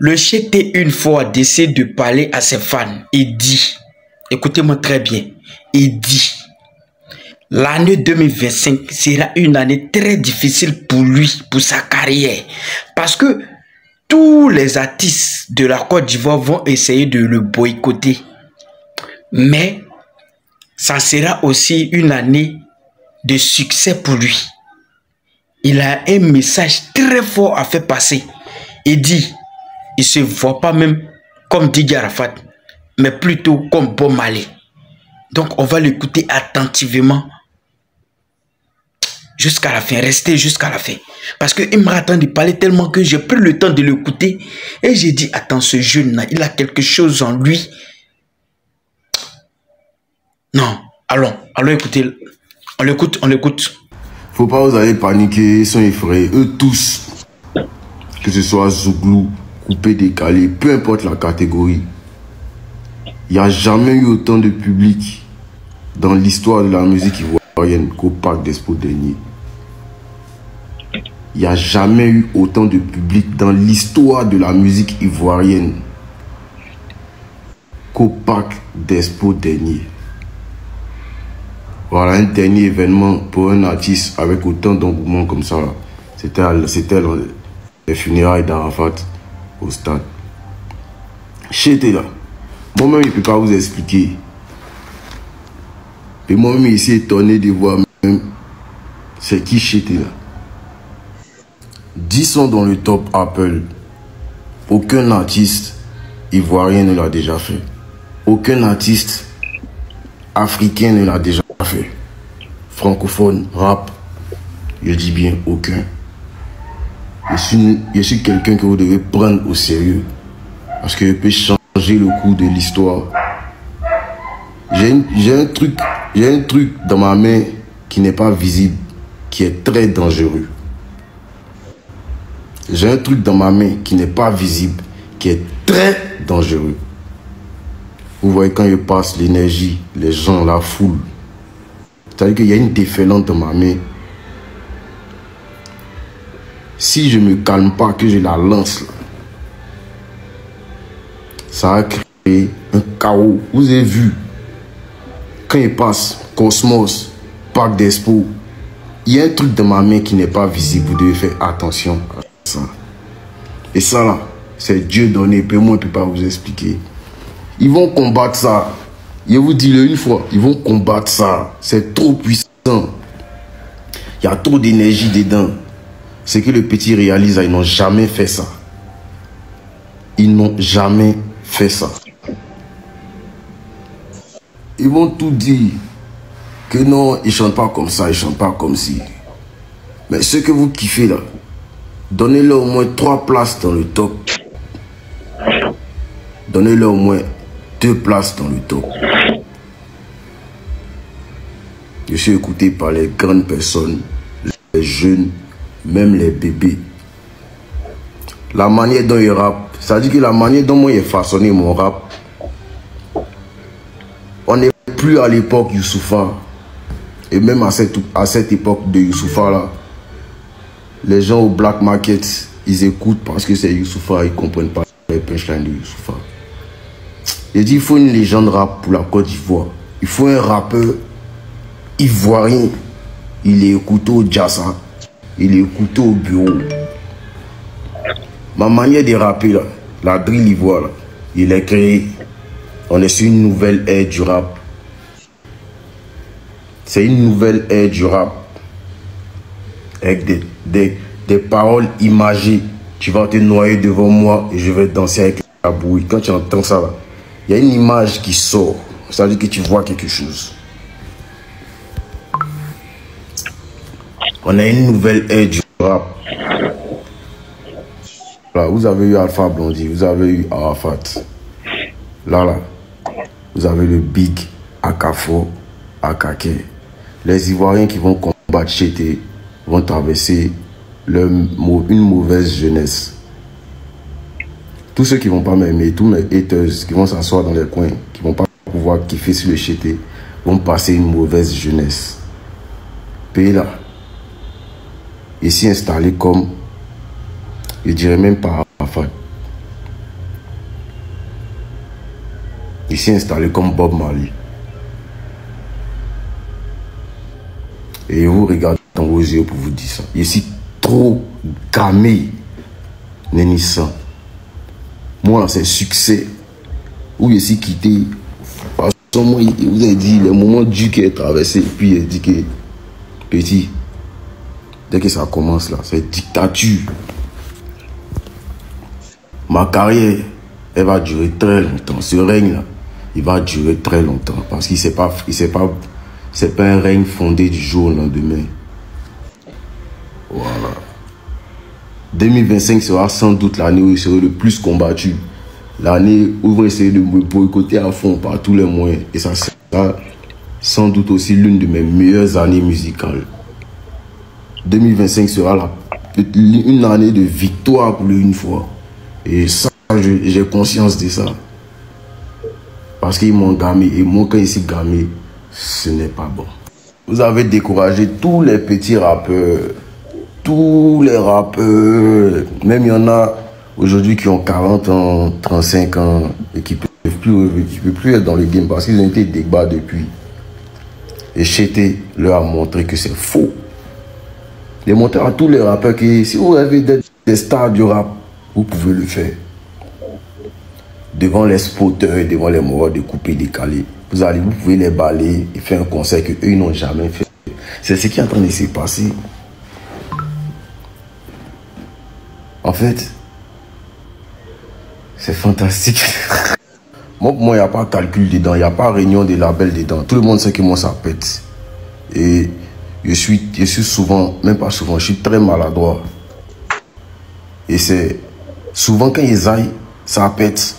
Le Chété une fois décide de parler à ses fans et dit, écoutez-moi très bien, il dit, l'année 2025 sera une année très difficile pour lui, pour sa carrière, parce que tous les artistes de la Côte d'Ivoire vont essayer de le boycotter. Mais ça sera aussi une année de succès pour lui. Il a un message très fort à faire passer. Il dit, il ne se voit pas même comme Didier Arafat, mais plutôt comme Bob Marley. Donc on va l'écouter attentivement jusqu'à la fin, restez jusqu'à la fin. Parce qu'il m'a attendu de parler tellement que j'ai pris le temps de l'écouter. Et j'ai dit, attends, ce jeune-là, il a quelque chose en lui. Non, allons écouter. On l'écoute. Faut pas vous aller paniquer, ils sont effrayés. Eux tous, que ce soit Zouglou, coupé, décalé, peu importe la catégorie. Il n'y a jamais eu autant de public dans l'histoire de la musique ivoirienne qu'au Parc d'Expo dernier. Il n'y a jamais eu autant de public dans l'histoire de la musique ivoirienne qu'au Parc d'Expo dernier. Voilà un dernier événement pour un artiste avec autant d'engouement comme ça. C'était les funérailles d'Arafat au stade. Chété là. Moi-même, je ne peux pas vous expliquer. Et moi-même, je suis étonné de voir même c'est qui Chété là. 10 sont dans le top Apple. Aucun artiste ivoirien ne l'a déjà fait. Aucun artiste africain ne l'a déjà fait. Francophone, rap, je dis bien aucun. Je suis quelqu'un que vous devez prendre au sérieux. Parce que je peux changer le cours de l'histoire. J'ai un truc dans ma main qui n'est pas visible, qui est très dangereux. J'ai un truc dans ma main qui n'est pas visible, qui est très dangereux. Vous voyez quand je passe l'énergie, les gens, la foule. C'est-à-dire qu'il y a une déferlante dans ma main. Si je ne me calme pas, que je la lance, là, ça va créer un chaos. Vous avez vu, quand il passe, Cosmos, Parc d'Expo, il y a un truc dans ma main qui n'est pas visible. Vous devez faire attention à ça. Et ça là, c'est Dieu donné. Moi, je ne peux pas vous expliquer. Ils vont combattre ça. Je vous dis-le une fois, ils vont combattre ça. C'est trop puissant. Il y a trop d'énergie dedans. Ce que le petit réalise, ils n'ont jamais fait ça. Ils n'ont jamais fait ça. Ils vont tout dire que non, ils ne chantent pas comme ça, ils ne chantent pas comme ci. Mais ce que vous kiffez là, donnez-leur au moins 3 places dans le top. Donnez-leur au moins 2 places dans le top. Je suis écouté par les grandes personnes, les jeunes, même les bébés. La manière dont ils rappent, ça dit que la manière dont moi j'ai façonné mon rap, on n'est plus à l'époque Youssoupha. Et même à cette époque de Youssoupha là, les gens au black market, ils écoutent parce que c'est Youssoupha, ils ne comprennent pas les punchlines de Youssoupha. J'ai dit, il faut une légende rap pour la Côte d'Ivoire. Il faut un rappeur ivoirien. Il est écouté au Jassa. Il est écouté au bureau. Ma manière de rapper, là, la drill ivoire, là, il est créé. On est sur une nouvelle ère du rap. C'est une nouvelle ère du rap. Avec des paroles imagées. Tu vas te noyer devant moi et je vais danser avec la bouille. Quand tu entends ça, là, il y a une image qui sort. Ça veut dire que tu vois quelque chose. On a une nouvelle ère du rap. Là, vous avez eu Alpha Blondy, vous avez eu Arafat. Là, vous avez le Big, Akafo, Akake. Les Ivoiriens qui vont combattre Chété vont traverser une mauvaise jeunesse. Tous ceux qui ne vont pas m'aimer, tous mes haters qui vont s'asseoir dans les coins, qui ne vont pas pouvoir kiffer sur le Chété, vont passer une mauvaise jeunesse. Pays là, ici installé comme, je dirais même pas Arafat, Il s'est installé comme Bob Marley. Et vous regardez dans vos yeux pour vous dire ça. Je suis trop gamé. N'est ça. Moi, là, c'est succès. Où je suis quitté. Parce que moi, il vous a dit, le moment du qui est traversé, puis il a dit que, petit, dès que ça commence là, c'est dictature. Ma carrière, elle va durer très longtemps. Ce règne là, il va durer très longtemps. Parce que c'est pas un règne fondé du jour au lendemain. Voilà. 2025 sera sans doute l'année où il sera le plus combattu. L'année où ils vont essayer de me boycotter à fond par tous les moyens. Et ça sera sans doute aussi l'une de mes meilleures années musicales. 2025 sera une année de victoire pour une fois. Et ça, j'ai conscience de ça. Parce qu'ils m'ont gamé. Et moi, quand je suis gamé, ce n'est pas bon. Vous avez découragé tous les petits rappeurs. Tous les rappeurs. Même il y en a aujourd'hui qui ont 40 ans, 35 ans. Et qui ne peuvent plus être dans le game. Parce qu'ils ont été débats depuis. Et Chété leur a montré que c'est faux. Démontrer à tous les rappeurs que si vous rêvez d'être des stars du rap, vous pouvez le faire. Devant les spotters, devant les morts de couper, décaler. Vous pouvez les balayer et faire un concert qu'eux ils n'ont jamais fait. C'est ce qui est en train de se passer. En fait, c'est fantastique. Moi, pour moi, il n'y a pas de calcul dedans, il n'y a pas de réunion des labels dedans. Tout le monde sait que moi, ça pète. Et je suis souvent, même pas souvent, je suis très maladroit. Et c'est souvent quand ils aillent, ça pète.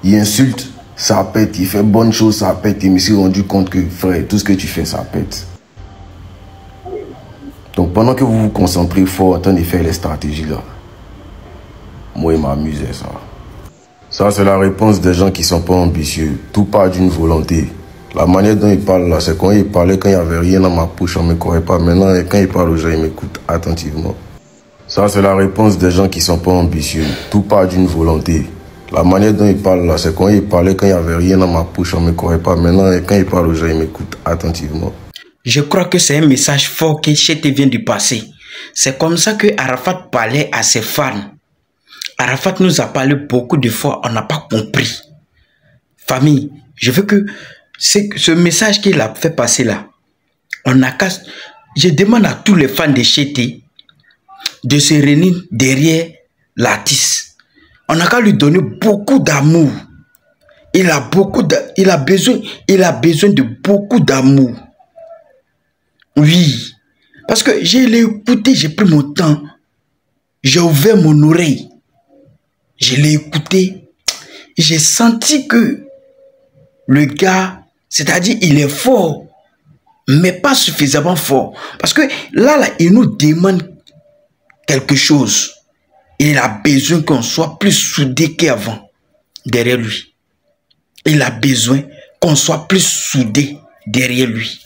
Ils insultent, ça pète. Ils font bonnes choses, ça pète. Et je me suis rendu compte que, frère, tout ce que tu fais, ça pète. Donc pendant que vous vous concentrez fort en train de faire les stratégies là, moi, il m'amusait ça. Ça, c'est la réponse des gens qui ne sont pas ambitieux. Tout part d'une volonté. La manière dont ils parlent là, c'est quand ils parlaient, quand il n'y avait rien dans ma poche, on ne me croyait pas. Maintenant, quand ils parlent aux gens, ils m'écoutent attentivement. Ça, c'est la réponse des gens qui ne sont pas ambitieux. Tout part d'une volonté. La manière dont ils parlent là, c'est quand ils parlaient, quand il n'y avait rien dans ma poche, on ne me croyait pas. Maintenant, quand ils parlent aux gens, ils m'écoutent attentivement. Je crois que c'est un message fort que Chété vient de passer. C'est comme ça que Arafat parlait à ses fans. Arafat nous a parlé beaucoup de fois, on n'a pas compris. Famille, je veux que ce message qu'il a fait passer là, on a qu'à... Je demande à tous les fans de Chété de se réunir derrière l'artiste. On n'a qu'à lui donner beaucoup d'amour. Il a besoin de beaucoup d'amour. Oui. Parce que je l'ai écouté, j'ai pris mon temps. J'ai ouvert mon oreille. Je l'ai écouté. J'ai senti que le gars, c'est-à-dire il est fort, mais pas suffisamment fort. Parce que là, il nous demande quelque chose. Il a besoin qu'on soit plus soudé qu'avant derrière lui. Il a besoin qu'on soit plus soudé derrière lui.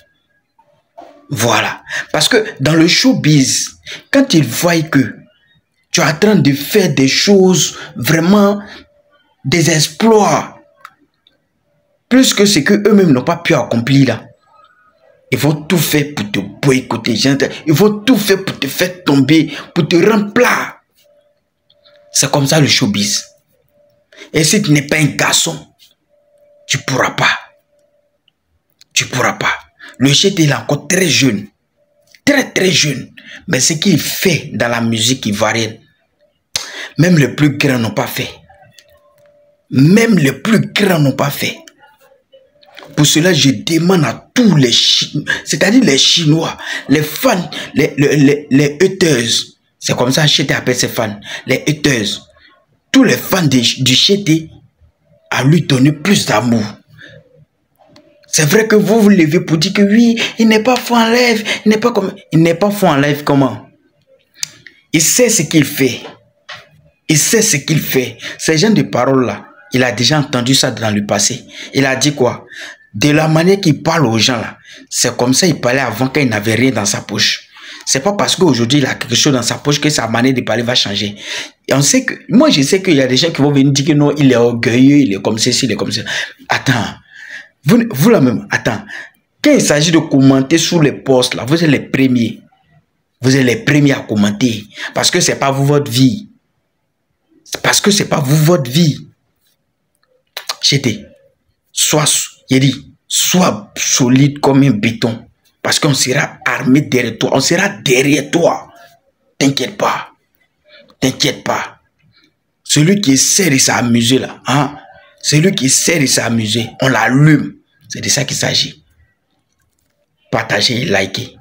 Voilà. Parce que dans le showbiz, quand ils voient que tu es en train de faire des choses, vraiment des exploits, plus que ce qu'eux-mêmes n'ont pas pu accomplir là, ils vont tout faire pour te boycotter. Ils vont tout faire pour te faire tomber, pour te rendre plat. C'est comme ça le showbiz. Et si tu n'es pas un garçon, tu ne pourras pas. Tu ne pourras pas. Le Chété est encore très jeune. Très très jeune. Mais ce qu'il fait dans la musique ivoirienne, même les plus grands n'ont pas fait. Même les plus grands n'ont pas fait. Pour cela, je demande à tous les Chinois, c'est-à-dire les Chinois, les fans, les haters. C'est comme ça que Chété appelle ses fans. Les haters. Tous les fans du Chété à lui donner plus d'amour. C'est vrai que vous vous levez pour dire que oui, il n'est pas fort en live. Il n'est pas comme... Il n'est pas fort en live comment? Il sait ce qu'il fait. Il sait ce qu'il fait. Ces gens de parole là, il a déjà entendu ça dans le passé. Il a dit quoi? De la manière qu'il parle aux gens là, c'est comme ça qu'il parlait avant quand il n'avait rien dans sa poche. C'est pas parce qu'aujourd'hui il a quelque chose dans sa poche que sa manière de parler va changer. Et on sait que, moi je sais qu'il y a des gens qui vont venir dire que non, il est orgueilleux, il est comme ceci, il est comme ça. Attends. attends. Vous là même, attends. Quand il s'agit de commenter sous les posts, là, vous êtes les premiers. Vous êtes les premiers à commenter. Parce que c'est pas vous votre vie. Parce que c'est pas vous votre vie. J'étais. Sois solide comme un béton. Parce qu'on sera armé derrière toi. On sera derrière toi. T'inquiète pas. T'inquiète pas. Celui qui essaie de s'amuser là, hein? Celui qui essaie de s'amuser, on l'allume. C'est de ça qu'il s'agit. Partagez et likez.